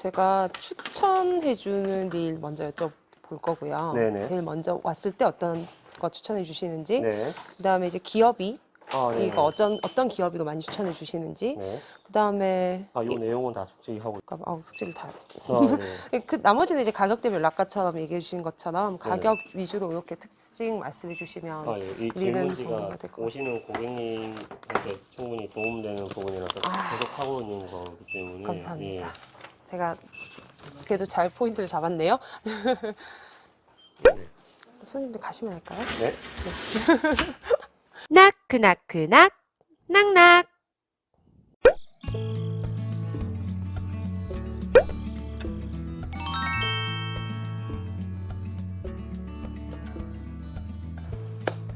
제가 추천해주는 일 먼저 여쭤볼 거고요. 네네. 제일 먼저 왔을 때 어떤 거 추천해 주시는지, 네. 그다음에 이제 기업이 네. 이거 어떤 기업이 더 많이 추천해 주시는지, 네. 그다음에 요 내용은 다 숙지하고. 숙제를 다 네. 그 나머지는 이제 가격 대비 아까처럼 얘기해 주신 것처럼 가격 위주로 이렇게 특징 말씀해 주시면 이 우리는 질문지가 정리가 될 것 같습니다. 오시는 고객님한테 충분히 도움되는 부분이라서 계속 하고 있는 거기 때문에. 감사합니다. 예. 제가 그래도 잘 포인트를 잡았네요. 네. 손님들 가시면 할까요? 네. 나크나크낙 낙낙.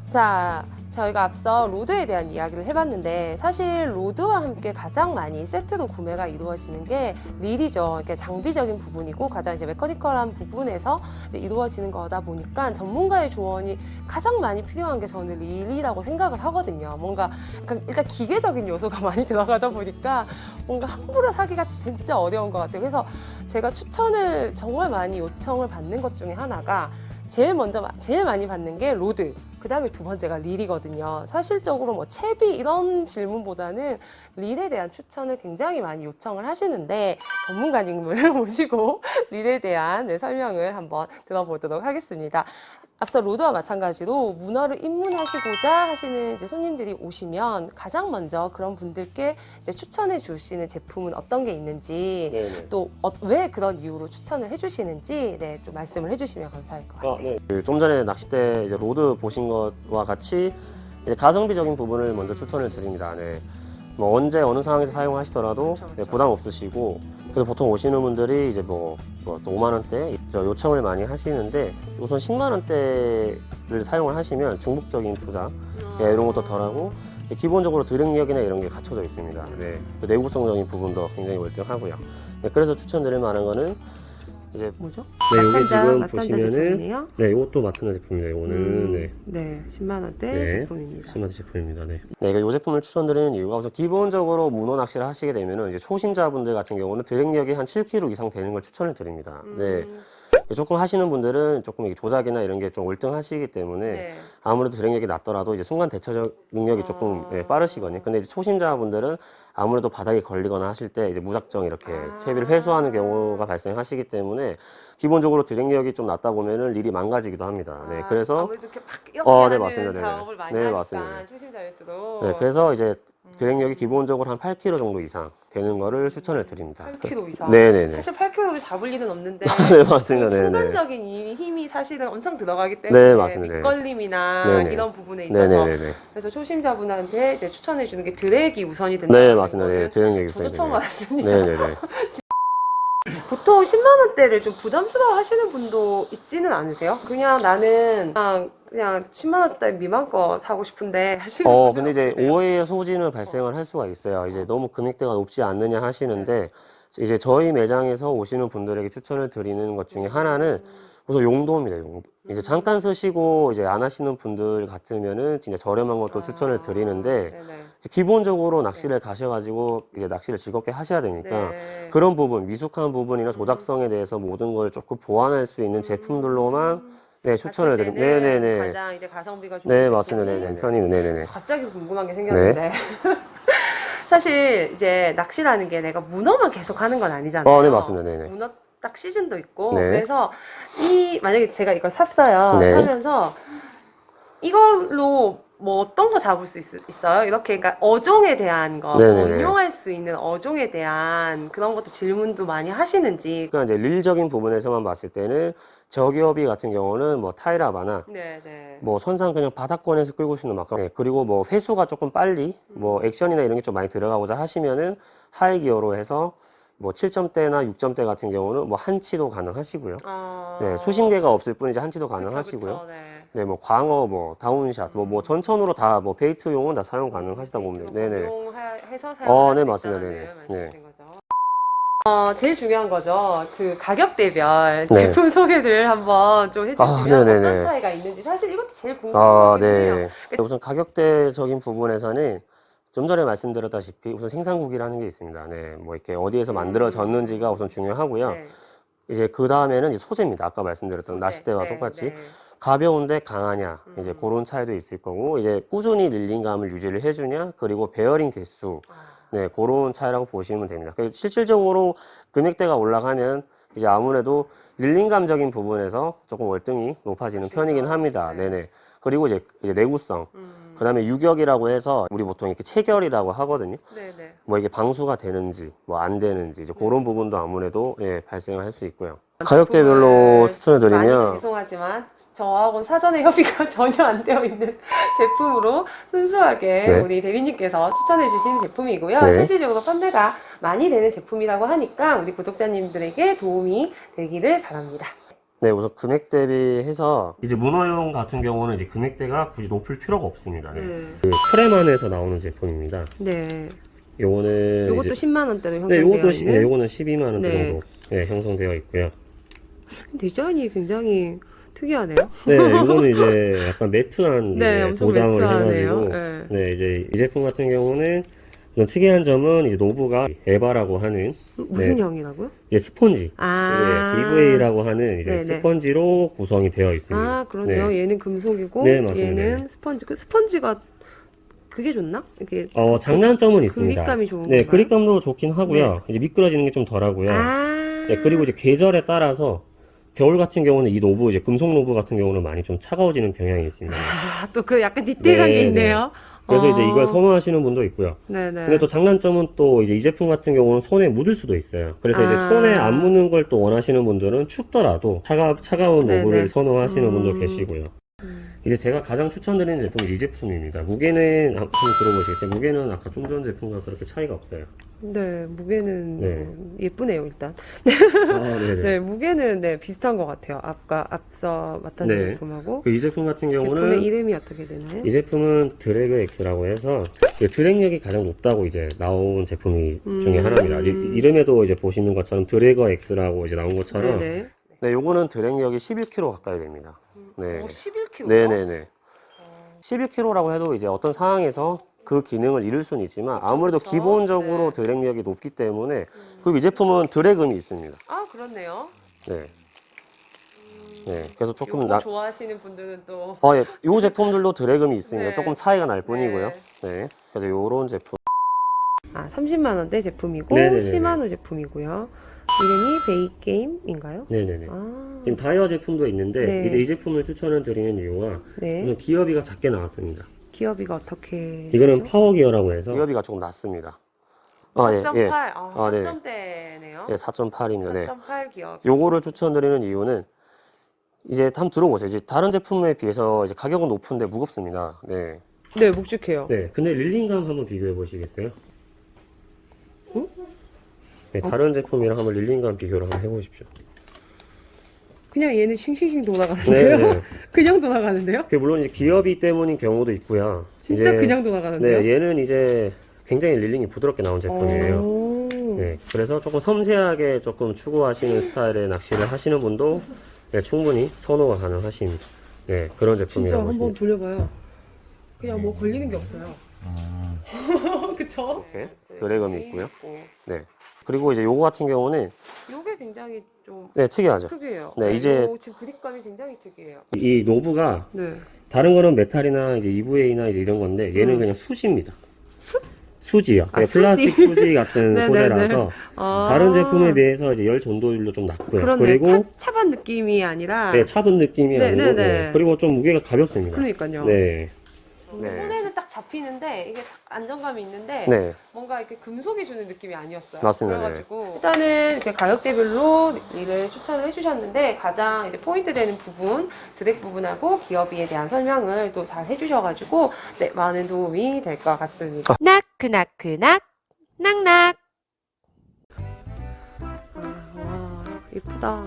자, 저희가 앞서 로드에 대한 이야기를 해봤는데 사실 로드와 함께 가장 많이 세트로 구매가 이루어지는 게 릴이죠. 이렇게 장비적인 부분이고 가장 이제 메커니컬한 부분에서 이제 이루어지는 거다 보니까 전문가의 조언이 가장 많이 필요한 게 저는 릴이라고 생각을 하거든요. 뭔가 약간 일단 기계적인 요소가 많이 들어가다 보니까 뭔가 함부로 사기가 진짜 어려운 것 같아요. 그래서 제가 추천을 정말 많이 요청을 받는 것 중에 하나가 제일 많이 받는 게 로드, 그 다음에 두 번째가 릴이거든요. 사실적으로 뭐 채비 이런 질문보다는 릴에 대한 추천을 굉장히 많이 요청을 하시는데 전문가님을 모시고 릴에 대한 설명을 한번 들어보도록 하겠습니다. 앞서 로드와 마찬가지로 문어를 입문하시고자 하시는 이제 손님들이 오시면 가장 먼저 그런 분들께 이제 추천해 주시는 제품은 어떤 게 있는지, 네네. 또 왜 그런 이유로 추천을 해주시는지 좀 말씀을 해주시면 감사할 것 같아요. 네. 좀 전에 낚싯대 이제 로드 보신 것과 같이 이제 가성비적인 부분을 먼저 추천을 드립니다. 네. 뭐 언제 어느 상황에서 사용하시더라도 그쵸. 네, 부담 없으시고, 그래서 보통 오시는 분들이 이제 또 5만 원대 요청을 많이 하시는데, 우선 10만 원대를 사용을 하시면 중복적인 투자 이런 것도 덜하고, 기본적으로 드랙력이나 이런 게 갖춰져 있습니다. 네. 내구성적인 부분도 굉장히 월등하고요. 네, 그래서 추천드릴 만한 거는 이제 뭐죠? 네, 요게 지금 마탄자 보시면은 제품이네요. 네, 이것도 마트나 제품입니다. 이거는 네, 10만 원대 네, 제품입니다. 스마트 제품입니다. 네. 네, 이 제품을 추천드리는 이유가 우선 기본적으로 문어 낚시를 하시게 되면은 이제 초심자분들 같은 경우는 드랙력이 한 7kg 이상 되는 걸 추천을 드립니다. 네. 조금 하시는 분들은 조금 이게 조작이나 이런 게 좀 월등하시기 때문에 네. 아무래도 드랙력이 낮더라도 이제 순간 대처 능력이 조금 빠르시거든요. 근데 이제 초심자분들은 아무래도 바닥에 걸리거나 하실 때 이제 무작정 이렇게 채비를 회수하는 경우가 발생하시기 때문에 기본적으로 드랙력이 좀 낮다 보면은 릴이 망가지기도 합니다. 네, 그래서 아무래도 이렇게 막 이렇게 네, 하는 맞습니다. 네네. 작업을 많이 네, 하니까 맞습니다. 초심자일수록 네, 그래서 이제 드랙력이 기본적으로 한 8kg 정도 이상 되는 거를 추천을 드립니다. 8kg 이상. 네네네. 사실 8kg를 잡을 일은 없는데 네, 맞습니다. 그 네네. 순간적인 이 힘이 사실은 엄청 들어가기 때문에 네, 맞습니다. 밑걸림이나 네네. 이런 부분에 있어서 네네네. 그래서 초심자분한테 이제 추천해 주는 게 드랙이 우선이 된다. 네, 맞습니다. 네, 드랙력이 저도 있어요. 처음 네네. 알았습니다. 네네네. 보통 10만 원대를 좀 부담스러워 하시는 분도 있지는 않으세요? 그냥 나는 그냥 10만 원대 미만 거 사고 싶은데 하시는 분들 근데 이제 없으세요? 오해의 소지는 발생을 할 수가 있어요. 이제 너무 금액대가 높지 않느냐 하시는데, 이제 저희 매장에서 오시는 분들에게 추천을 드리는 것 중에 하나는 우선 용도입니다. 용도. 이제 잠깐 쓰시고 이제 안 하시는 분들 같으면은 진짜 저렴한 것도 추천을 드리는데, 네네. 기본적으로 낚시를 가셔가지고 이제 낚시를 즐겁게 하셔야 되니까 네. 그런 부분, 미숙한 부분이나 조작성에 대해서 모든 걸 조금 보완할 수 있는 제품들로만 네, 추천을 봤을 드립니다. 때는 네네네. 가장 이제 가성비가 좋은 네, 제품이 맞습니다. 네네. 편입니다. 네네네. 갑자기 궁금한 게 생겼는데 사실 이제 낚시라는 게 내가 문어만 계속 하는 건 아니잖아요. 네, 맞습니다. 네네. 문어 딱 시즌도 있고 네. 그래서 만약에 제가 이걸 샀어요. 네. 사면서 이걸로 뭐 어떤 거 잡을 수 있어요? 이렇게 그러니까 어종에 대한 거, 네네네. 응용할 수 있는 어종에 대한 그런 것도 질문도 많이 하시는지. 그러니까 이제 릴적인 부분에서만 봤을 때는 저기어비 같은 경우는 뭐 타이라바나 네네. 뭐 선상 그냥 바닥권에서 끌고 싶는 막네 그리고 뭐 회수가 조금 빨리 뭐 액션이나 이런 게 좀 많이 들어가고자 하시면은 하이 기어로 해서 뭐 7점대나 6점대 같은 경우는 뭐 한치도 가능하시고요. 네, 수심계가 없을 뿐이지 한치도 가능하시고요. 그쵸, 네. 네, 뭐 광어, 뭐 다운샷, 뭐 전천으로 다 뭐 베이트용은 다 사용 가능하시다 보면 네네. 이용해서 사용할 네, 수 맞습니다. 있다는 네네. 말씀이신 거죠. 제일 중요한 거죠. 그 가격대별 네. 제품 소개를 한번 좀 해주시면 네네네. 어떤 차이가 있는지 사실 이것도 제일 궁금하긴 해요. 네. 우선 가격대적인 부분에서는 좀 전에 말씀드렸다시피 우선 생산국이라는 게 있습니다. 네, 뭐 이렇게 어디에서 만들어졌는지가 우선 중요하고요. 네. 이제 그 다음에는 이제 소재입니다. 아까 말씀드렸던 나시대와 네, 똑같이 네. 가벼운데 강하냐, 이제 그런 차이도 있을 거고, 이제 꾸준히 릴링감을 유지를 해주냐, 그리고 베어링 개수, 네, 그런 차이라고 보시면 됩니다. 실질적으로 금액대가 올라가면 이제 아무래도 릴링감적인 부분에서 조금 월등히 높아지는 편이긴 합니다. 네. 네네. 그리고 이제 내구성, 그 다음에 유격이라고 해서 우리 보통 이렇게 체결이라고 하거든요. 네네. 뭐 이게 방수가 되는지, 뭐 안 되는지, 이제 그런 부분도 아무래도 예, 발생을 할 수 있고요. 가격대별로 추천을 많이 드리면, 죄송하지만 저하고는 사전에 협의가 전혀 안 되어 있는 제품으로 순수하게 네. 우리 대리님께서 추천해 주신 제품이고요. 네. 실질적으로 판매가 많이 되는 제품이라고 하니까 우리 구독자님들에게 도움이 되기를 바랍니다. 네, 우선 금액 대비해서 이제 문어용 같은 경우는 이제 금액대가 굳이 높을 필요가 없습니다. 네. 그 크레만에서 나오는 제품입니다. 네. 요거는 이것도 이제, 10만 원대로 네, 형성되어 요것도 있는. 네, 요거는 12만 원대 네. 정도 네, 형성되어 있고요. 디자인이 굉장히 특이하네요. 네, 요거는 이제 약간 매트한 네, 이제 엄청 도장을 매트하네요. 해가지고 네. 네, 이제 이 제품 같은 경우는 좀 특이한 점은 이제 노브가 에바라고 하는 무슨 네. 형이라고요? 이제 스폰지, 아. 네, EVA라고 하는 이제 네네. 스펀지로 구성이 되어 있습니다. 아, 그러네요. 네. 얘는 금속이고 네, 맞습니다. 얘는 스펀지. 그 스펀지가 그게 좋나? 이게 장단점은 있습니다. 그립감이 좋은 네, 건가요? 그립감도 좋긴 하고요. 이제 미끄러지는 게 좀 덜하고요. 아. 네, 그리고 이제 계절에 따라서 겨울 같은 경우는 이 노브, 이제 금속 노브 같은 경우는 많이 좀 차가워지는 경향이 있습니다. 아, 또 그 약간 디테일한 네, 게 네. 있네요. 그래서 이제 이걸 선호하시는 분도 있고요. 네네. 근데 또 장단점은 또 이제 이 제품 같은 경우는 손에 묻을 수도 있어요. 그래서 이제 아. 손에 안 묻는 걸 또 원하시는 분들은 춥더라도 차가운 네네. 노브를 선호하시는 분도 음. 계시고요. 이제 제가 가장 추천드리는 제품이 이 제품입니다. 무게는 한번 들어보시겠어요? 무게는 아까 좀 전 제품과 그렇게 차이가 없어요. 네, 무게는 네. 예쁘네요, 일단. 아, 네네. 네, 무게는 네, 비슷한 것 같아요. 앞서 맡았는 네. 제품하고. 이 제품 같은 제품의 경우는 이름이 어떻게 되나요? 이 제품은 드래그 X라고 해서 그 드랙력이 가장 높다고 이제 나온 제품이 중에 하나입니다. 이름에도 이제 보시는 것처럼 드래그 X라고 이제 나온 것처럼 네네. 네, 요거는 드랙력이 11kg 가까이 됩니다. 네. 11kg? 네네네. 11kg라고 해도 이제 어떤 상황에서 그 기능을 잃을 수는 있지만 아무래도 그쵸. 기본적으로 네. 드랙력이 높기 때문에 그리고 이 제품은 드래그음이 있습니다. 아, 그렇네요. 네. 네. 그래서 조금 요거 좋아하시는 분들은 또. 예. 요 제품들도 드래그음이 있습니다. 네. 조금 차이가 날 뿐이고요. 네. 그래서 요런 제품. 아, 30만 원대 제품이고 네네네네. 시마노 제품이고요. 이름이 베이게임인가요? 네네네. 아, 지금 다이어 제품도 있는데 네. 이제 이 제품을 추천을 드리는 이유가 네. 우선 기어비가 작게 나왔습니다. 기어비가 어떻게? 이거는 되죠? 파워 기어라고 해서 기어비가 조금 낮습니다. 아, 예, 4.8. 예. 아, 네. 4점대네요. 예, 4.8입니다. 네. 4.8 기어. 요거를 추천드리는 이유는 이제 한번 들어보세요. 이제 다른 제품에 비해서 이제 가격은 높은데 무겁습니다. 네. 네, 묵직해요. 네. 근데 릴링감 한번 비교해 보시겠어요? 네, 다른 제품이랑 한번 릴링감 비교를 한번 해보십시오. 그냥 얘는 싱싱싱 돌아가는데요? 네, 네. 그냥 돌아가는데요? 그 물론 이제 기어비 때문인 경우도 있고요. 진짜 이제, 그냥 돌아가는데요? 네, 얘는 이제 굉장히 릴링이 부드럽게 나온 제품이에요. 오. 네, 그래서 조금 섬세하게 조금 추구하시는 스타일의 낚시를 하시는 분도 네, 충분히 선호가 가능하신 네, 그런 진짜 제품이라고 한번 보시면 돌려봐요. 그냥 뭐 걸리는 게 없어요. 그쵸? 이렇게 드래그이 있고요. 네. 그리고 이제 요거 같은 경우는 요게 굉장히 좀 네, 특이하죠. 특이해요. 네, 이제- 요 지금 그립감이 굉장히 특이해요. 이 노브가 네. 다른 거는 메탈이나 이제 EVA나 이제 이런 건데 얘는 그냥 수지입니다. 수지요. 아, 네, 플라스틱 수지. 수지 같은 네네네. 소재라서 아. 다른 제품에 비해서 이제 열 전도율도 좀 낮고요. 그렇네. 그리고 차반 느낌이 아니라. 네, 차분 느낌이 네, 아니고 네, 네, 네. 그리고 좀 무게가 가볍습니다. 그러니까요. 네. 네. 손에는 딱 잡히는데 이게 딱 안정감이 있는데 네. 뭔가 이렇게 금속이 주는 느낌이 아니었어요. 맞습니다. 그래가지고 일단은 이렇게 가격대별로 릴을 추천을 해주셨는데 가장 이제 포인트 되는 부분, 드랙 부분하고 기어비에 대한 설명을 또 잘 해주셔가지고 네, 많은 도움이 될 것 같습니다. 나크나크낙 낙낙 와, 예쁘다.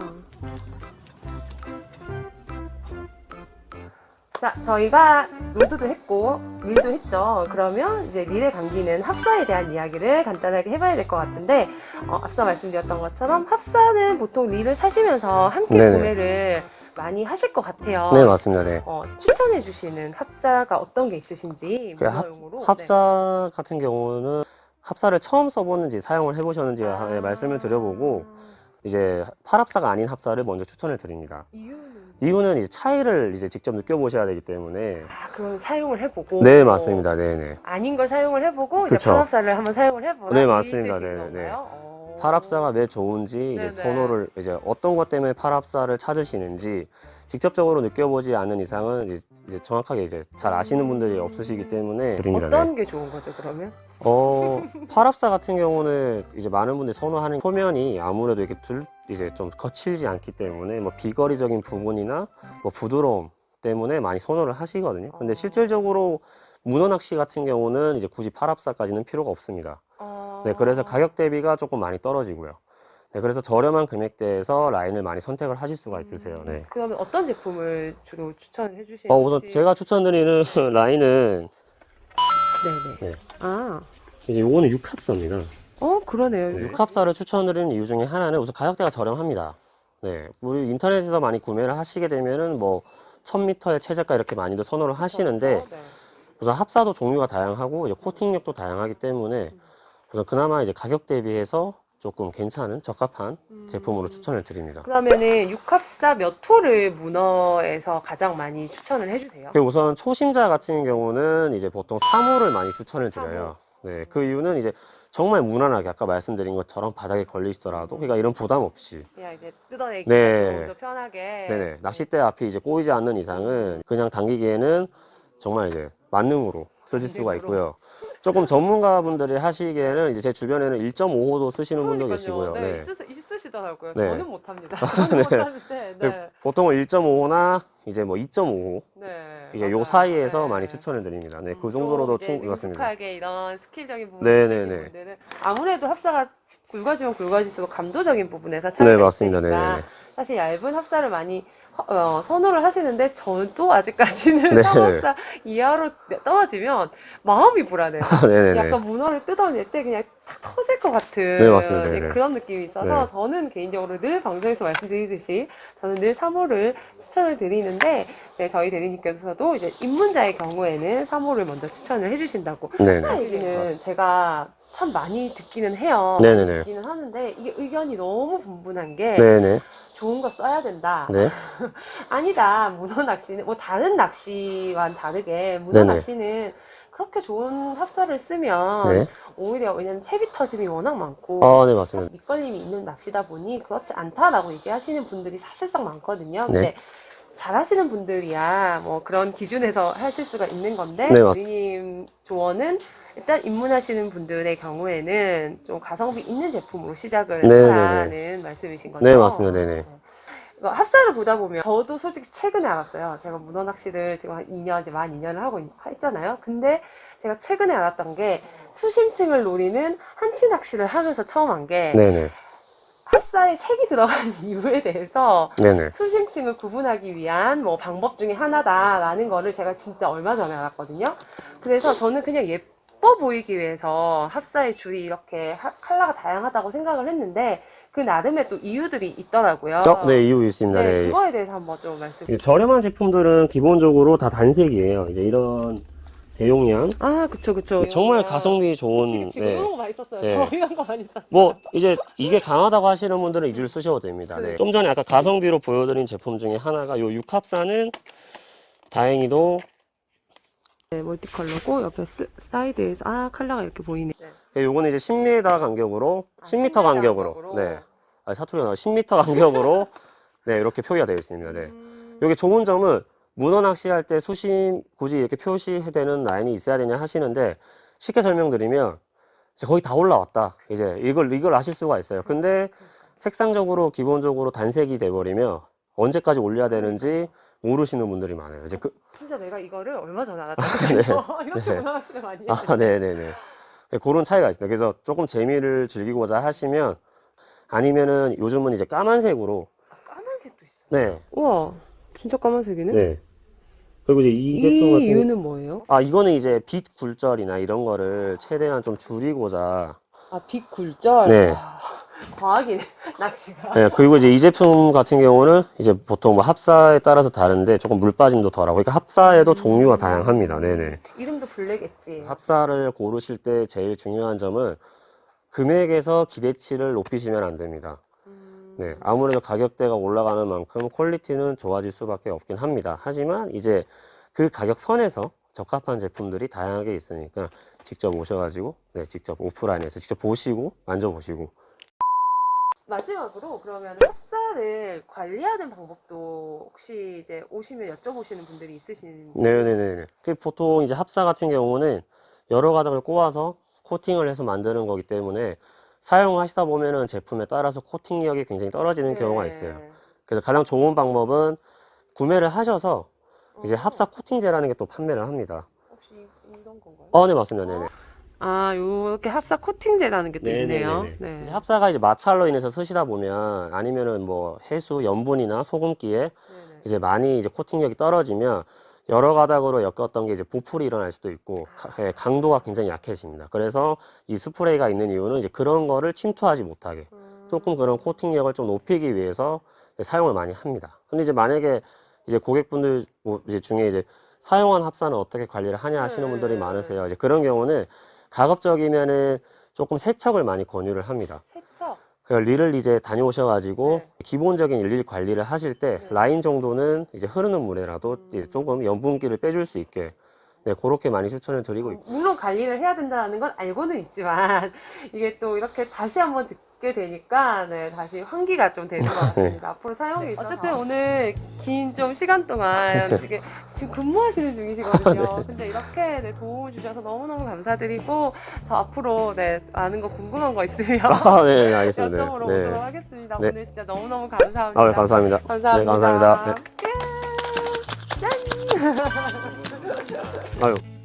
자, 저희가 로드도 했고 릴도 했죠. 그러면 이제 릴에 감기는 합사에 대한 이야기를 간단하게 해봐야 될 것 같은데 앞서 말씀드렸던 것처럼 합사는 보통 릴을 사시면서 함께 네네. 구매를 많이 하실 것 같아요. 네, 맞습니다. 네. 추천해 주시는 합사가 어떤 게 있으신지 그 문어용으로. 합사 같은 경우는 합사를 처음 써보는지 사용을 해보셨는지 네. 말씀을 드려보고 이제 팔합사가 아닌 합사를 먼저 추천을 드립니다. 이유는? 이유는 이제 차이를 이제 직접 느껴보셔야 되기 때문에. 그럼 사용을 해보고. 네, 맞습니다. 네네. 아닌 걸 사용을 해보고 이제 그쵸. 팔합사를 한번 사용을 해보라. 네, 이 맞습니다. 뜻인 네네. 건가요? 팔합사가 왜 좋은지 이제 네네. 선호를 이제 어떤 것 때문에 팔합사를 찾으시는지 직접적으로 느껴보지 않는 이상은 이제 정확하게 이제 잘 아시는 분들이 없으시기 때문에 드립니다. 어떤 네. 게 좋은 거죠, 그러면? 팔합사 같은 경우는 이제 많은 분들이 선호하는 표면이 아무래도 이렇게 이제 좀 거칠지 않기 때문에 뭐 비거리적인 부분이나 뭐 부드러움 때문에 많이 선호를 하시거든요. 근데 실질적으로 문어 낚시 같은 경우는 이제 굳이 팔합사까지는 필요가 없습니다. 네, 그래서 가격 대비가 조금 많이 떨어지고요. 네, 그래서 저렴한 금액대에서 라인을 많이 선택을 하실 수가 있으세요. 네. 그러면 어떤 제품을 주로 추천해 주시는지? 우선 제가 추천드리는 라인은 네네. 네. 아, 이제 요거는 육합사입니다. 그러네요. 네, 육합사를 추천드리는 이유 중에 하나는 우선 가격대가 저렴합니다. 네, 우리 인터넷에서 많이 구매를 하시게 되면은 뭐 1000m의 최저가 이렇게 많이들 선호를 하시는데 그렇죠? 네. 우선 합사도 종류가 다양하고 이제 코팅력도 다양하기 때문에 우선 그나마 이제 가격 대비해서 조금 괜찮은 적합한 제품으로 추천을 드립니다. 그러면은 육합사 몇 호를 문어에서 가장 많이 추천을 해주세요? 우선 초심자 같은 경우는 이제 보통 3호를 많이 추천을 드려요. 네, 그 이유는 이제 정말 무난하게 아까 말씀드린 것처럼 바닥에 걸려 있더라도 그러니까 이런 부담 없이 그냥 이제 뜯어내기가 네. 좀 더 편하게. 네네 낚싯대 앞이 이제 꼬이지 않는 이상은 그냥 당기기에는 정말 이제 만능으로 쓰실 수가 있고요. 조금 전문가분들이 하시기에는 이제 제 주변에는 1.5호도 쓰시는 분도 계시고요. 네, 네. 있으시더라고요. 네. 저는 못합니다. 저는 못하는데. 네. 보통은 1.5호나 이제 뭐 2.5호 네. 이게 요 맞아요. 사이에서 네. 많이 추천을 드립니다. 네, 그 정도로도 좀 이제 충분합니다. 능숙하게 이런 스킬적인 부분이 네네네. 있으신 분들은 아무래도 합사가 굵어지면 굵어질수록 감도적인 부분에서 네, 차이가 맞습니다. 있으니까 네. 사실 얇은 합사를 많이 선호를 하시는데 저도 아직까지는 네. 3합사 이하로 떨어지면 마음이 불안해요. 네네네. 약간 문어를 뜯어낼 때 그냥 탁 터질 것 같은 네, 맞습니다. 네네. 그런 느낌이 있어서 네. 저는 개인적으로 늘 방송에서 말씀드리듯이 저는 늘 3호를 추천을 드리는데 이제 저희 대리님께서도 이제 입문자의 경우에는 3호를 먼저 추천을 해주신다고. 네네. 합사 얘기는 제가 참 많이 듣기는 해요. 네네네. 듣기는 하는데 이게 의견이 너무 분분한 게 네네. 좋은 거 써야 된다. 네. 아니다. 문어 낚시는 뭐 다른 낚시와는 다르게 문어 네네. 낚시는 그렇게 좋은 합사를 쓰면 네. 오히려 왜냐면 채비 터짐이 워낙 많고 네, 맞습니다. 밑걸림이 있는 낚시다 보니 그렇지 않다라고 얘기하시는 분들이 사실상 많거든요. 근데 네. 잘하시는 분들이야 뭐 그런 기준에서 하실 수가 있는 건데 네, 우리님 조언은 일단 입문하시는 분들의 경우에는 좀 가성비 있는 제품으로 시작을 네네네. 하라는 말씀이신 거죠? 네, 맞습니다. 네네. 이거 합사를 보다 보면 저도 솔직히 최근에 알았어요. 제가 문어 낚시를 지금 한 2년, 이제 만 2년을 하고 했잖아요. 근데 제가 최근에 알았던 게 수심층을 노리는 한치 낚시를 하면서 처음 한 게 네네. 합사에 색이 들어간 이유에 대해서 네네. 수심층을 구분하기 위한 뭐 방법 중에 하나다라는 거를 제가 진짜 얼마 전에 알았거든요. 그래서 저는 그냥 예뻐 보이기 위해서 합사의 줄이 이렇게 컬러가 다양하다고 생각을 했는데 그 나름의 또 이유들이 있더라고요. 네, 이유 있습니다. 네, 네. 그거에 대해서 한번 좀 말씀. 저렴한 제품들은 기본적으로 다 단색이에요. 이제 이런 대용량. 아, 그쵸. 정말 가성비 좋은. 그치. 네. 이런 거 많이 썼어요. 네. 저 이런 거 많이 썼어요. 뭐 이제 이게 강하다고 하시는 분들은 이 줄 쓰셔도 됩니다. 네. 좀 전에 아까 가성비로 보여드린 제품 중에 하나가 요 육합사는 다행히도 네, 멀티컬러고 옆에 사이드에서 컬러가 이렇게 보이네. 요거는 이제 10m 간격으로 10m 간격으로 간격으로. 네. 사투리가 나와 10m 간격으로 네, 이렇게 표기가 되어 있습니다. 네. 요게 좋은 점은 문어 낚시할 때 수심 굳이 이렇게 표시되는 라인이 있어야 되냐 하시는데 쉽게 설명드리면 이제 거의 다 올라왔다. 이제 이걸 아실 수가 있어요. 근데 색상적으로 기본적으로 단색이 돼버리면 언제까지 올려야 되는지 모르시는 분들이 많아요. 이제 진짜 내가 이거를 얼마 전에 알았다니까요. 이렇게 문어 낚시를 많이 했어요. 네네네. 네, 그런 차이가 있습니다. 그래서 조금 재미를 즐기고자 하시면 아니면은 요즘은 이제 까만색으로 까만색도 있어. 네. 우와, 진짜 까만색이네? 네. 그리고 이제 이 제품 이 같은 이유는 뭐예요? 이거는 이제 빛 굴절이나 이런 거를 최대한 좀 줄이고자 빛 굴절? 네. 과학이네 낚시가. 네, 그리고 이제 이 제품 같은 경우는 이제 보통 뭐 합사에 따라서 다른데 조금 물빠짐도 덜하고, 그러니까 합사에도 종류가 다양합니다. 네네. 이름도 블랙 엣지. 합사를 고르실 때 제일 중요한 점은 금액에서 기대치를 높이시면 안 됩니다. 네, 아무래도 가격대가 올라가는 만큼 퀄리티는 좋아질 수밖에 없긴 합니다. 하지만 이제 그 가격 선에서 적합한 제품들이 다양하게 있으니까 직접 오셔가지고, 네, 직접 오프라인에서 직접 보시고 만져보시고. 마지막으로 그러면 합사를 관리하는 방법도 혹시 이제 오시면 여쭤보시는 분들이 있으신지? 네네네. 그 보통 이제 합사 같은 경우는 여러 가닥을 꼬아서 코팅을 해서 만드는 거기 때문에 사용하시다 보면은 제품에 따라서 코팅력이 굉장히 떨어지는 경우가 있어요. 그래서 가장 좋은 방법은 구매를 하셔서 이제 합사 코팅제라는 게 또 판매를 합니다. 혹시 이런 건가요? 네, 맞습니다. 네네. 아, 요렇게 합사 코팅제라는 게 또 있네요. 네네네네. 네. 이제 합사가 이제 마찰로 인해서 쓰시다 보면 아니면은 뭐 해수 염분이나 소금기에 네네. 이제 많이 이제 코팅력이 떨어지면 여러 가닥으로 엮었던 게 이제 보풀이 일어날 수도 있고 강도가 굉장히 약해집니다. 그래서 이 스프레이가 있는 이유는 이제 그런 거를 침투하지 못하게 조금 그런 코팅력을 좀 높이기 위해서 사용을 많이 합니다. 근데 이제 만약에 이제 고객분들 뭐 이제 중에 이제 사용한 합사는 어떻게 관리를 하냐 하시는 분들이 많으세요. 이제 그런 경우는 가급적이면은 조금 세척을 많이 권유를 합니다. 세척. 그 릴을 이제 다녀오셔가지고 네. 기본적인 릴 관리를 하실 때 라인 정도는 이제 흐르는 물에라도 이제 조금 염분기를 빼줄 수 있게, 네, 그렇게 많이 추천을 드리고 있고. 물론 관리를 해야 된다는 건 알고는 있지만 이게 또 이렇게 다시 한번 듣게 되니까 네, 다시 환기가 좀 되는 것 같습니다. 앞으로 사용이 있어서. 어쨌든 오늘 긴 좀 시간 동안 되게 지금 근무하시는 중이시거든요. 근데 이렇게 네, 도움을 주셔서 너무너무 감사드리고 저 앞으로 네, 아는 거 궁금한 거 있으면 네, 알겠습니다. 여쭤보러 네. 오도록 하겠습니다. 네. 오늘 진짜 너무너무 감사합니다. 네, 감사합니다. 감사합니다. 네, 감사합니다. 네. 짠! 아유.